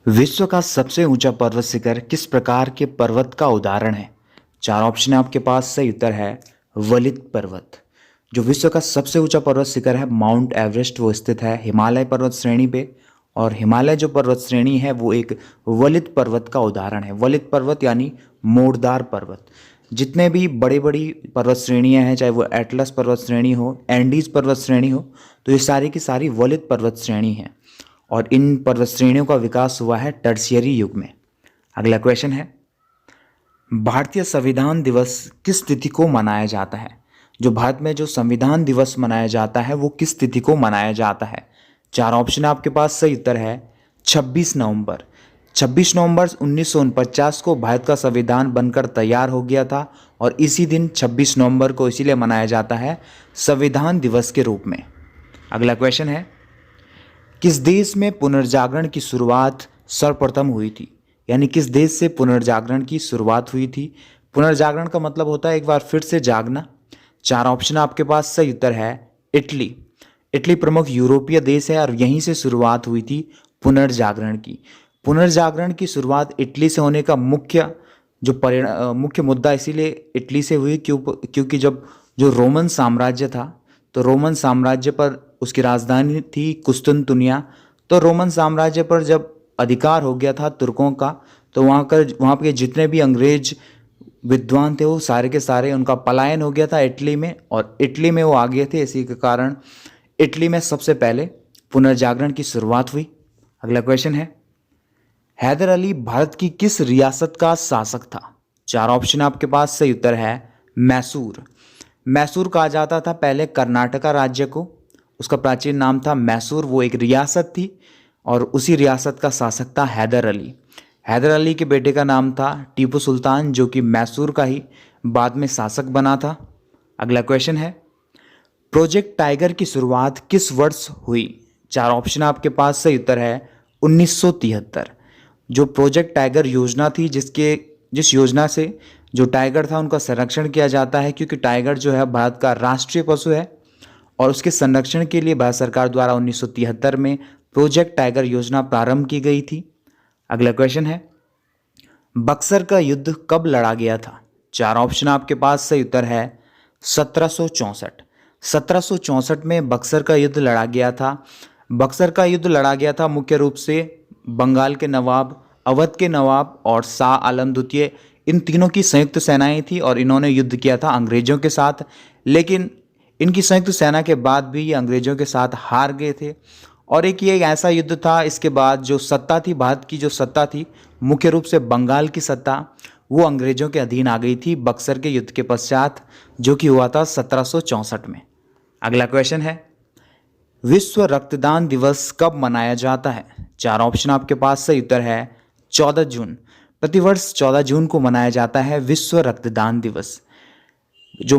विश्व का सबसे ऊंचा पर्वत शिखर किस प्रकार के पर्वत का उदाहरण है? चार ऑप्शन है आपके पास। सही उत्तर है वलित पर्वत। जो विश्व का सबसे ऊंचा पर्वत शिखर है माउंट एवरेस्ट, वो स्थित है हिमालय पर्वत श्रेणी पे। और हिमालय जो पर्वत श्रेणी है वो एक वलित पर्वत का उदाहरण है। वलित पर्वत यानी मोड़दार पर्वत। जितने भी बड़ी बड़ी पर्वत श्रेणियां हैं, चाहे वो एटलस पर्वत श्रेणी हो, एंडीज पर्वत श्रेणी हो, तो ये सारी की सारी वलित पर्वत श्रेणी हैं। और इन पर्वत श्रेणियों का विकास हुआ है टर्शियरी युग में। अगला क्वेश्चन है, भारतीय संविधान दिवस किस तिथि को मनाया जाता है? जो भारत में जो संविधान दिवस मनाया जाता है वो किस तिथि को मनाया जाता है? चार ऑप्शन आपके पास। सही उत्तर है 26 नवंबर। 26 नवंबर 1949 को भारत का संविधान बनकर तैयार हो गया था और इसी दिन 26 नवंबर को इसीलिए मनाया जाता है संविधान दिवस के रूप में। अगला क्वेश्चन है, किस देश में पुनर्जागरण की शुरुआत सर्वप्रथम हुई थी? यानी किस देश से पुनर्जागरण की शुरुआत हुई थी? पुनर्जागरण का मतलब होता है एक बार फिर से जागना। चार ऑप्शन आपके पास। सही उत्तर है इटली। इटली प्रमुख यूरोपीय देश है और यहीं से शुरुआत हुई थी पुनर्जागरण की। पुनर्जागरण की शुरुआत इटली से होने का मुख्य मुद्दा इसीलिए इटली से हुई क्योंकि जब जो रोमन साम्राज्य था, तो रोमन साम्राज्य पर उसकी राजधानी थी कुस्तुनतुनिया। तो रोमन साम्राज्य पर जब अधिकार हो गया था तुर्कों का, तो वहाँ के जितने भी अंग्रेज विद्वान थे वो सारे के सारे उनका पलायन हो गया था इटली में, और इटली में वो आ गए थे। इसी के कारण इटली में सबसे पहले पुनर्जागरण की शुरुआत हुई। अगला क्वेश्चन है, हैदर अली भारत की किस रियासत का शासक था? चार ऑप्शन आपके पास। सही उत्तर है मैसूर। मैसूर कहा जाता था पहले कर्नाटका राज्य को, उसका प्राचीन नाम था मैसूर। वो एक रियासत थी और उसी रियासत का शासक था हैदर अली। हैदर अली के बेटे का नाम था टीपू सुल्तान, जो कि मैसूर का ही बाद में शासक बना था। अगला क्वेश्चन है, प्रोजेक्ट टाइगर की शुरुआत किस वर्ष हुई? चार ऑप्शन आपके पास। सही उत्तर है 1973। जो प्रोजेक्ट टाइगर योजना थी, जिस योजना से जो टाइगर था उनका संरक्षण किया जाता है, क्योंकि टाइगर जो है भारत का राष्ट्रीय पशु है और उसके संरक्षण के लिए भारत सरकार द्वारा 1973 में प्रोजेक्ट टाइगर योजना प्रारंभ की गई थी। अगला क्वेश्चन है, बक्सर का युद्ध कब लड़ा गया था? चार ऑप्शन आपके पास। सही उत्तर है 1764। 1764 में बक्सर का युद्ध लड़ा गया था। बक्सर का युद्ध लड़ा गया था मुख्य रूप से बंगाल के नवाब, अवध के नवाब और शाह आलम द्वितीय, इन तीनों की संयुक्त सेनाएं थी और इन्होंने युद्ध किया था अंग्रेजों के साथ। लेकिन इनकी संयुक्त सेना के बाद भी ये अंग्रेजों के साथ हार गए थे। और ये एक ऐसा युद्ध था, इसके बाद जो सत्ता थी, भारत की जो सत्ता थी, मुख्य रूप से बंगाल की सत्ता, वो अंग्रेजों के अधीन आ गई थी बक्सर के युद्ध के पश्चात, जो कि हुआ था 1764 में। अगला क्वेश्चन है, विश्व रक्तदान दिवस कब मनाया जाता है? चार ऑप्शन आपके पास। सही उत्तर है 14 जून। प्रतिवर्ष 14 जून को मनाया जाता है विश्व रक्तदान दिवस। जो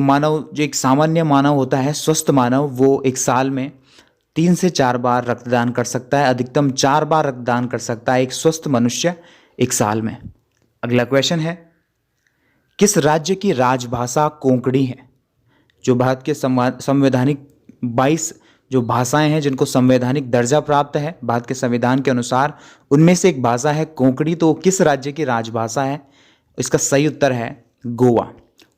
एक सामान्य मानव होता है, स्वस्थ मानव, वो एक साल में 3 से 4 बार रक्तदान कर सकता है, अधिकतम 4 बार रक्तदान कर सकता है एक स्वस्थ मनुष्य एक साल में। अगला क्वेश्चन है, किस राज्य की राजभाषा कोंकणी है? जो भारत के संवैधानिक 22 जो भाषाएं हैं जिनको संवैधानिक दर्जा प्राप्त है भारत के संविधान के अनुसार, उनमें से एक भाषा है कोंकणी। तो किस राज्य की राजभाषा है? इसका सही उत्तर है गोवा।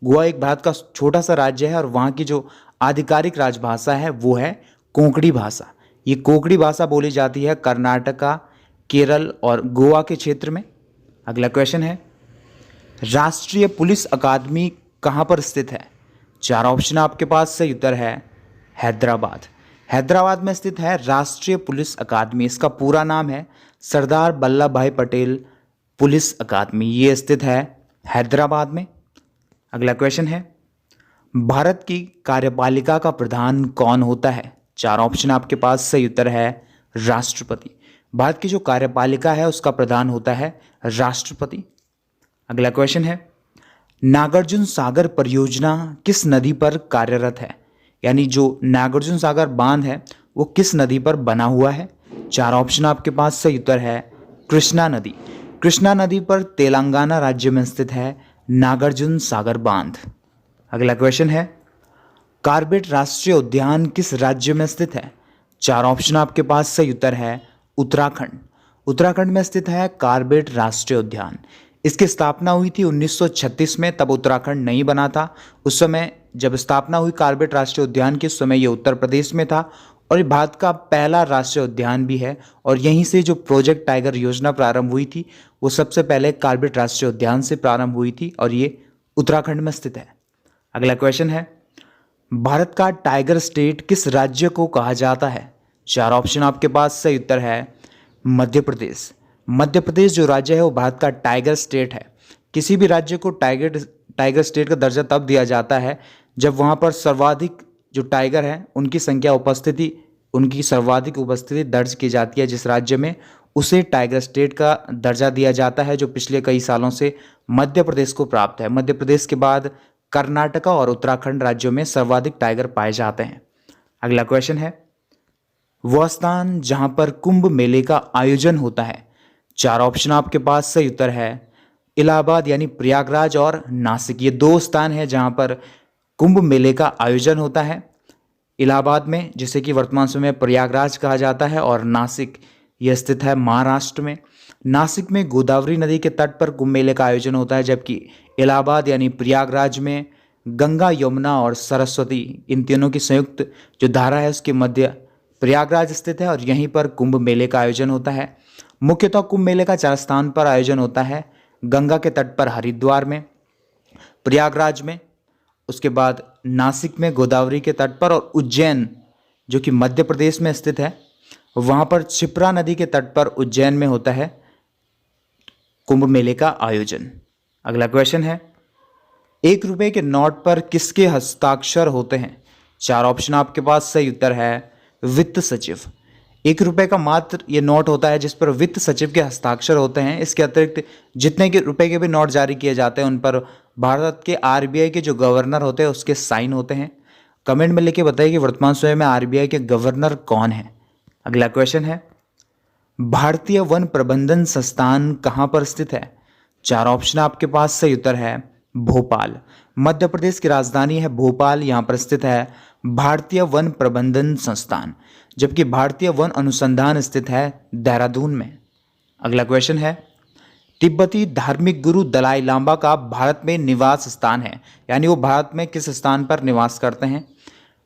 गोवा एक भारत का छोटा सा राज्य है और वहाँ की जो आधिकारिक राजभाषा है वो है कोंकणी भाषा। ये कोंकणी भाषा बोली जाती है कर्नाटका, केरल और गोवा के क्षेत्र में। अगला क्वेश्चन है, राष्ट्रीय पुलिस अकादमी कहाँ पर स्थित है? चार ऑप्शन आपके पास। सही उत्तर है हैदराबाद। हैदराबाद में स्थित है राष्ट्रीय पुलिस अकादमी। इसका पूरा नाम है सरदार वल्लभ भाई पटेल पुलिस अकादमी। ये स्थित है हैदराबाद में। अगला क्वेश्चन है, भारत की कार्यपालिका का प्रधान कौन होता है? चार ऑप्शन आपके पास। सही उत्तर है राष्ट्रपति। भारत की जो कार्यपालिका है उसका प्रधान होता है राष्ट्रपति। अगला क्वेश्चन है, नागार्जुन सागर परियोजना किस नदी पर कार्यरत है? यानी जो नागार्जुन सागर बांध है वो किस नदी पर बना हुआ है? चार ऑप्शन आपके पास। सही उत्तर है कृष्णा नदी। कृष्णा नदी पर तेलंगाना राज्य में स्थित है नागार्जुन सागर बांध। अगला क्वेश्चन है, कार्बेट राष्ट्रीय उद्यान किस राज्य में स्थित है? चार ऑप्शन आपके पास। सही उत्तर है उत्तराखंड। उत्तराखंड में स्थित है कार्बेट राष्ट्रीय उद्यान। इसकी स्थापना हुई थी 1936 में, तब उत्तराखंड नहीं बना था। उस समय जब स्थापना हुई कार्बेट राष्ट्रीय उद्यान की, उस समय ये उत्तर प्रदेश में था और ये भारत का पहला राष्ट्रीय उद्यान भी है। और यहीं से जो प्रोजेक्ट टाइगर योजना प्रारंभ हुई थी वो सबसे पहले कार्बेट राष्ट्रीय उद्यान से प्रारंभ हुई थी और ये उत्तराखंड में स्थित है। अगला क्वेश्चन है, भारत का टाइगर स्टेट किस राज्य को कहा जाता है? चार ऑप्शन आपके पास, सही उत्तर है मध्य प्रदेश। मध्य प्रदेश जो राज्य है वो भारत का टाइगर स्टेट है। किसी भी राज्य को टाइगर स्टेट का दर्जा तब दिया जाता है जब वहाँ पर सर्वाधिक जो टाइगर हैं उनकी सर्वाधिक उपस्थिति दर्ज की जाती है। जिस राज्य में उसे टाइगर स्टेट का दर्जा दिया जाता है, जो पिछले कई सालों से मध्य प्रदेश को प्राप्त है। मध्य प्रदेश के बाद कर्नाटका और उत्तराखंड राज्यों में सर्वाधिक टाइगर पाए जाते हैं। अगला क्वेश्चन है, वह स्थान जहां पर कुंभ मेले का आयोजन होता है। चार ऑप्शन आपके पास, सही उत्तर है इलाहाबाद यानी प्रयागराज और नासिक। ये दो स्थान हैं जहां पर कुंभ मेले का आयोजन होता है। इलाहाबाद में, जिसे कि वर्तमान समय में प्रयागराज कहा जाता है, और नासिक यह स्थित है महाराष्ट्र में। नासिक में गोदावरी नदी के तट पर कुंभ मेले का आयोजन होता है, जबकि इलाहाबाद यानी प्रयागराज में गंगा, यमुना और सरस्वती, इन तीनों की संयुक्त जो धारा है उसके मध्य प्रयागराज स्थित है और यहीं पर कुंभ मेले का आयोजन होता है। मुख्यतः कुंभ मेले का 4 स्थान पर आयोजन होता है, गंगा के तट पर हरिद्वार में, प्रयागराज में, उसके बाद नासिक में गोदावरी के तट पर, और उज्जैन जो कि मध्य प्रदेश में स्थित है वहाँ पर क्षिप्रा नदी के तट पर उज्जैन में होता है कुंभ मेले का आयोजन। अगला क्वेश्चन है, 1 रुपये के नोट पर किसके हस्ताक्षर होते हैं? चार ऑप्शन आपके पास, सही उत्तर है वित्त सचिव। 1 रुपये का मात्र ये नोट होता है जिस पर वित्त सचिव के हस्ताक्षर होते हैं। इसके अतिरिक्त जितने के रुपए के भी नोट जारी किए जाते हैं उन पर भारत के आरबीआई के जो गवर्नर होते हैं उसके साइन होते हैं। कमेंट में लिख के बताइए कि वर्तमान समय में आरबीआई के गवर्नर कौन है। अगला क्वेश्चन है, भारतीय वन प्रबंधन संस्थान कहाँ पर स्थित है? चार ऑप्शन आपके पास, सही उत्तर है भोपाल। मध्य प्रदेश की राजधानी है भोपाल, यहाँ पर स्थित है भारतीय वन प्रबंधन संस्थान, जबकि भारतीय वन अनुसंधान स्थित है देहरादून में। अगला क्वेश्चन है, तिब्बती धार्मिक गुरु दलाई लामा का भारत में निवास स्थान है, यानी वो भारत में किस स्थान पर निवास करते हैं?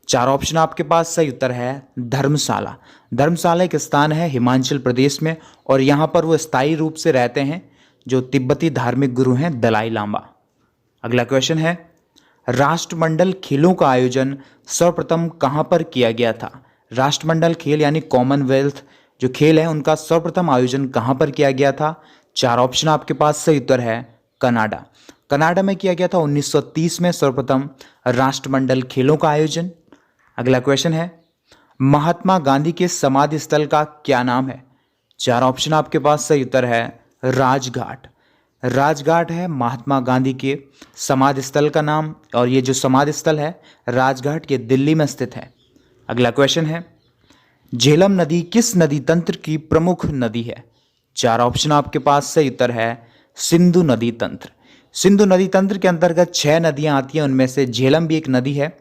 चार ऑप्शन आपके पास, सही उत्तर है धर्मशाला। धर्मशाला एक स्थान है हिमाचल प्रदेश में और यहाँ पर वो स्थायी रूप से रहते हैं जो तिब्बती धार्मिक गुरु हैं दलाई लामा। अगला क्वेश्चन है, राष्ट्रमंडल खेलों का आयोजन सर्वप्रथम कहाँ पर किया गया था? राष्ट्रमंडल खेल यानी कॉमनवेल्थ जो खेल है उनका सर्वप्रथम आयोजन कहाँ पर किया गया था? चार ऑप्शन आपके पास, सही उत्तर है कनाडा। कनाडा में किया गया था 1930 में सर्वप्रथम राष्ट्रमंडल खेलों का आयोजन। अगला क्वेश्चन है, महात्मा गांधी के समाधि स्थल का क्या नाम है? चार ऑप्शन आपके पास, सही उत्तर है राजघाट। राजघाट है महात्मा गांधी के समाधि स्थल का नाम और ये जो समाधि स्थल है राजघाट, ये दिल्ली में स्थित है। अगला क्वेश्चन है, झेलम नदी किस नदी तंत्र की प्रमुख नदी है? चार ऑप्शन आपके पास, सही उत्तर है सिंधु नदी तंत्र। सिंधु नदी तंत्र के अंतर्गत 6 नदियां आती हैं, उनमें से झेलम भी एक नदी है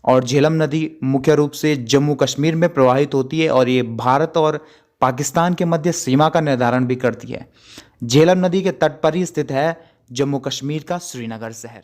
और झेलम नदी मुख्य रूप से जम्मू कश्मीर में प्रवाहित होती है और ये भारत और पाकिस्तान के मध्य सीमा का निर्धारण भी करती है। झेलम नदी के तट पर ही स्थित है जम्मू कश्मीर का श्रीनगर शहर।